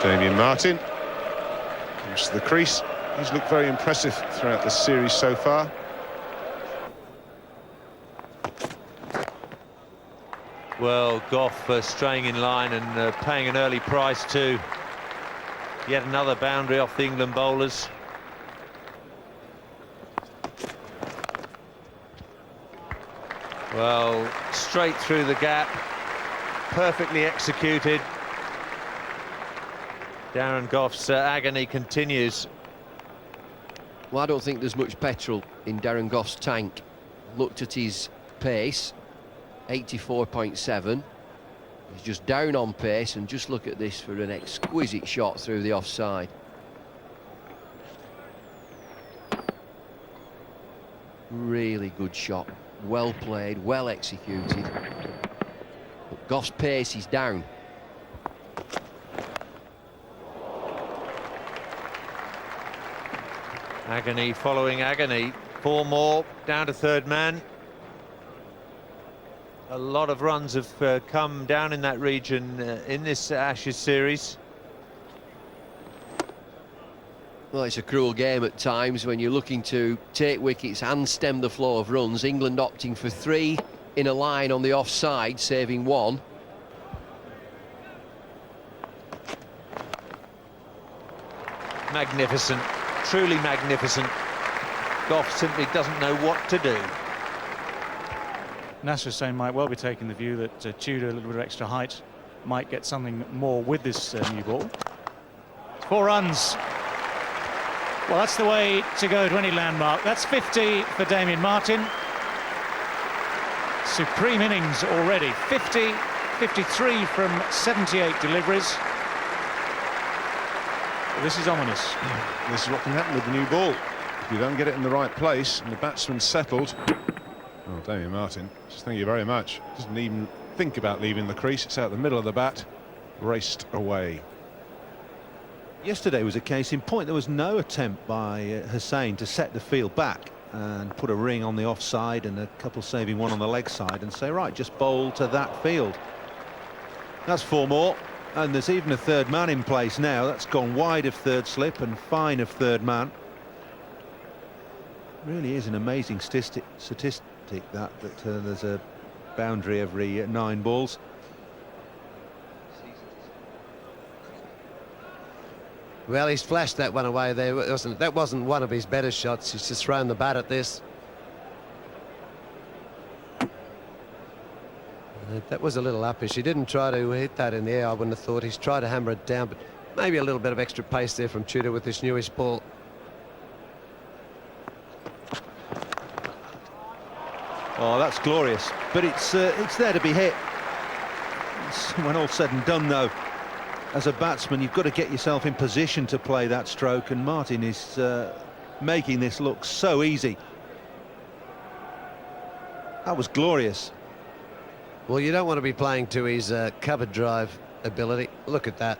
Damien Martyn comes to the crease. He's looked very impressive throughout the series so far. Well, Goff straying in line and paying an early price to yet another boundary off the England bowlers. Well, straight through the gap, perfectly executed. Darren Goff's agony continues. Well, I don't think there's much petrol in Darren Goff's tank. Looked at his pace, 84.7. He's just down on pace, and just look at this for an exquisite shot through the offside. Really good shot, well played, well executed. But Goff's pace is down. Agony following agony. 4 more, down to third man. A lot of runs have come down in that region in this Ashes series. Well, it's a cruel game at times when you're looking to take wickets and stem the flow of runs. England opting for 3 in a line on the offside, saving 1. Magnificent, truly magnificent. Goff simply doesn't know what to do. Nasser Hussain might well be taking the view that Tudor, a little bit of extra height, might get something more with this new ball. 4 runs. Well, that's the way to go to any landmark. That's 50 for Damien Martyn. Supreme innings already. 50, 53 from 78 deliveries. This is ominous. This is what can happen with the new ball. If you don't get it in the right place and the batsman's settled. Oh, Damien Martyn, just thank you very much. Doesn't even think about leaving the crease. It's out the middle of the bat, raced away. Yesterday was a case in point. There was no attempt by Hussain to set the field back and put a ring on the offside and a couple saving one on the leg side and say, right, just bowl to that field. That's 4 more, and there's even a third man in place now. That's gone wide of third slip and fine of third man. Really is an amazing statistic that there's a boundary every 9 balls. Well, he's flashed that one away there. That wasn't one of his better shots. He's just thrown the bat at this. That was a little uppish. He didn't try to hit that in the air. I wouldn't have thought. He's tried to hammer it down, but maybe a little bit of extra pace there from Tudor with this newest ball. Oh, that's glorious, but it's there to be hit. When all said and done, though, as a batsman, you've got to get yourself in position to play that stroke, and Martyn is making this look so easy. That was glorious. Well, you don't want to be playing to his cover drive ability. Look at that.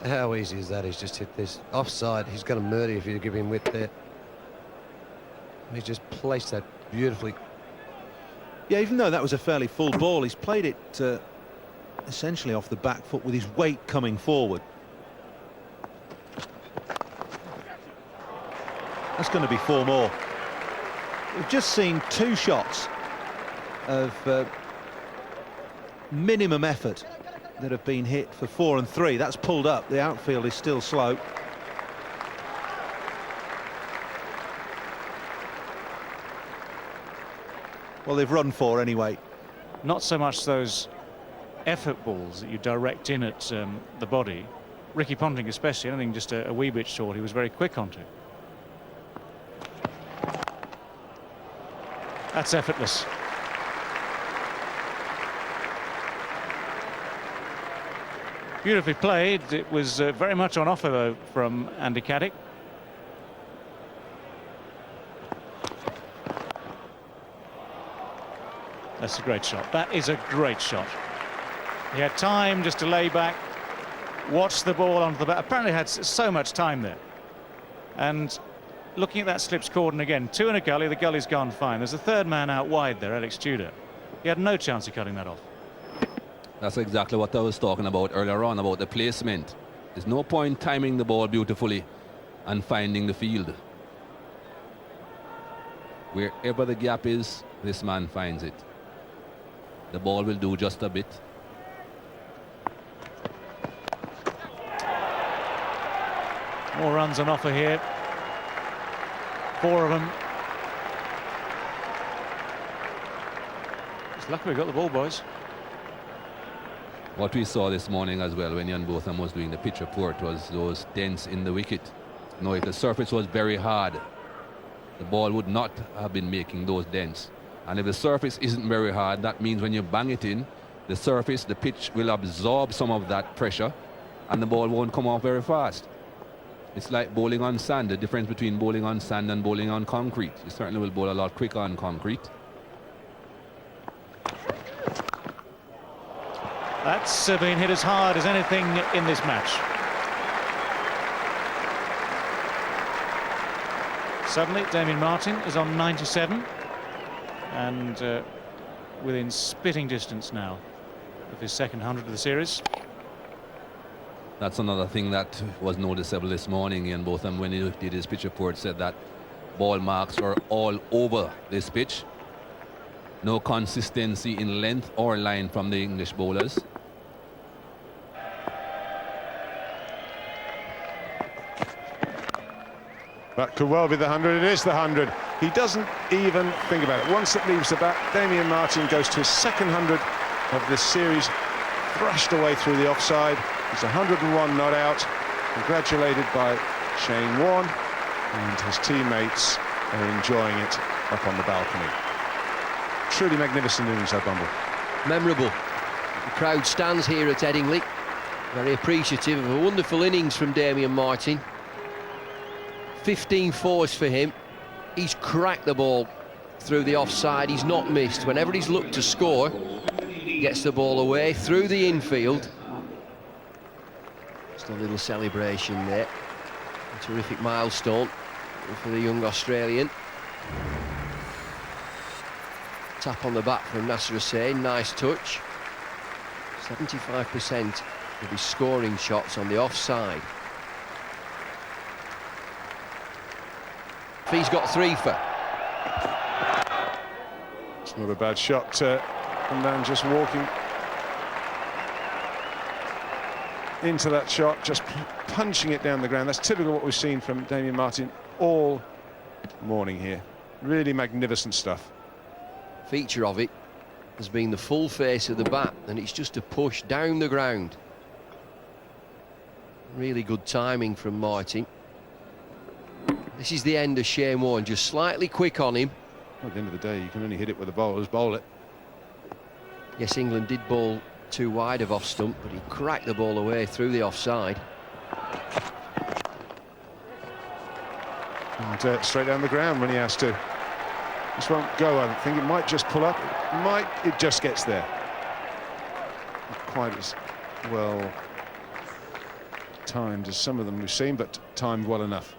How easy is that? He's just hit this offside. He's going to murder you if you give him width there. He's just placed that beautifully. Yeah, even though that was a fairly full ball, he's played it essentially off the back foot with his weight coming forward. That's going to be 4 more. We've just seen 2 shots of minimum effort that have been hit for 4 and 3. That's pulled up. The outfield is still slow. Well, they've run 4 anyway. Not so much those effort balls that you direct in at the body. Ricky Ponting especially, anything just a wee bit short, he was very quick onto. That's effortless. Beautifully played. It was very much on offer, though, from Andy Caddick. That's a great shot. That is a great shot. He had time just to lay back, watch the ball onto the bat. Apparently had so much time there. And looking at that slips cordon again, 2 in a gully. The gully's gone fine. There's a third man out wide there, Alex Tudor. He had no chance of cutting that off. That's exactly what I was talking about earlier on, about the placement. There's no point timing the ball beautifully and finding the field. Wherever the gap is, this man finds it. The ball will do just a bit. More runs on offer here. 4 of them. It's lucky we got the ball, boys. What we saw this morning as well when Ian Botham was doing the pitch report was those dents in the wicket. No, if the surface was very hard, the ball would not have been making those dents. And if the surface isn't very hard, that means when you bang it in, the surface, the pitch will absorb some of that pressure and the ball won't come off very fast. It's like bowling on sand. The difference between bowling on sand and bowling on concrete. You certainly will bowl a lot quicker on concrete. That's been hit as hard as anything in this match. Suddenly, Damien Martyn is on 97 and within spitting distance now of his second 100 of the series. That's another thing that was noticeable this morning. Ian Botham, when he did his pitch report, said that ball marks are all over this pitch. No consistency in length or line from the English bowlers. That could well be the 100. It is the 100. He doesn't even think about it. Once it leaves the bat, Damien Martyn goes to his second 100 of this series, thrashed away through the offside. He's 101 not out, congratulated by Shane Warne, and his teammates are enjoying it up on the balcony. Truly magnificent innings, that Bumble. Memorable. The crowd stands here at Headingley, very appreciative of a wonderful innings from Damien Martyn. 15 fours for him. He's cracked the ball through the offside. He's not missed. Whenever he's looked to score, he gets the ball away through the infield. Just a little celebration there. A terrific milestone for the young Australian. Tap on the back from Nasser Hussain. Nice touch. 75% of his scoring shots on the offside. He's got 3 for. It's not a bad shot, and then just walking into that shot, just punching it down the ground. That's typical what we've seen from Damien Martyn all morning here. Really magnificent stuff. Feature of it has been the full face of the bat, and it's just a push down the ground. Really good timing from Martyn. This is the end of Shane Warne, just slightly quick on him. At the end of the day, you can only hit it with the bowlers, bowl it. Yes, England did bowl too wide of off stump, but he cracked the ball away through the offside. And straight down the ground when he has to. This won't go, I don't think. It might just pull up. It just gets there. Not quite as well timed as some of them we've seen, but timed well enough.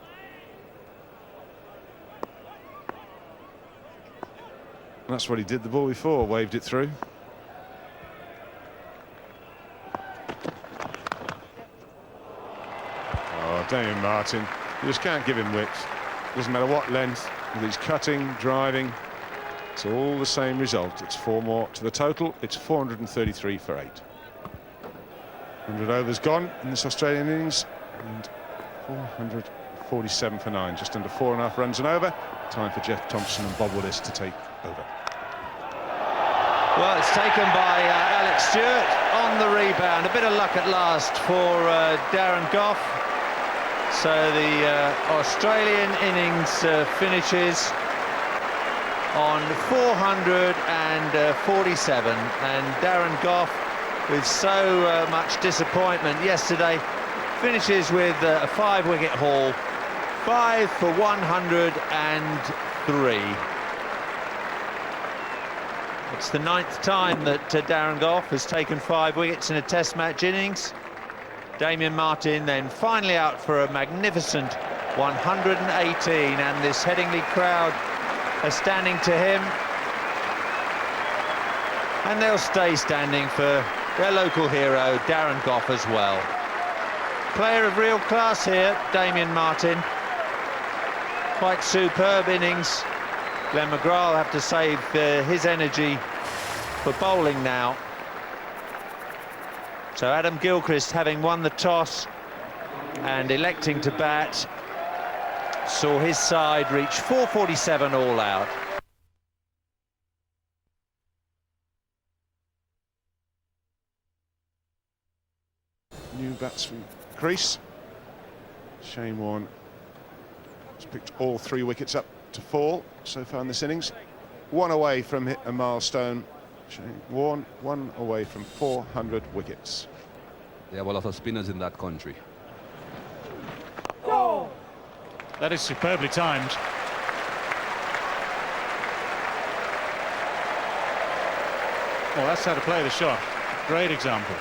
And that's what he did the ball before, waved it through. Oh, Damien Martyn, you just can't give him width. Doesn't matter what length, whether he's cutting, driving, it's all the same result. It's 4 more to the total. It's 433 for 8. 100 overs gone in this Australian innings, and 447 for 9, just under 4.5 runs and over. Time for Jeff Thompson and Bob Willis to take over. Well, it's taken by Alex Stewart on the rebound. A bit of luck at last for Darren Gough. So the Australian innings finishes on 447, and Darren Gough, with so much disappointment yesterday, finishes with a 5-wicket haul, 5 for 103. It's the 9th time that Darren Gough has taken 5 wickets in a Test match innings. Damien Martyn then finally out for a magnificent 118, and this Headingley crowd are standing to him, and they'll stay standing for their local hero Darren Gough as well. player of real class here, Damien Martyn. Quite superb innings. Glenn McGrath will have to save his energy for bowling now. So Adam Gilchrist, having won the toss and electing to bat, saw his side reach 447 all out. New batsman crease. Shane Warne has picked all 3 wickets up to fall so far in this innings. 1 away from a milestone. Shane Warne 1 away from 400 wickets. They have a lot of spinners in that country. That is superbly timed. Well, that's how to play the shot. Great example.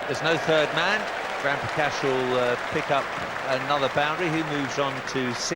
There's no third man. Ram Prakash will pick up another boundary, who moves on to 6.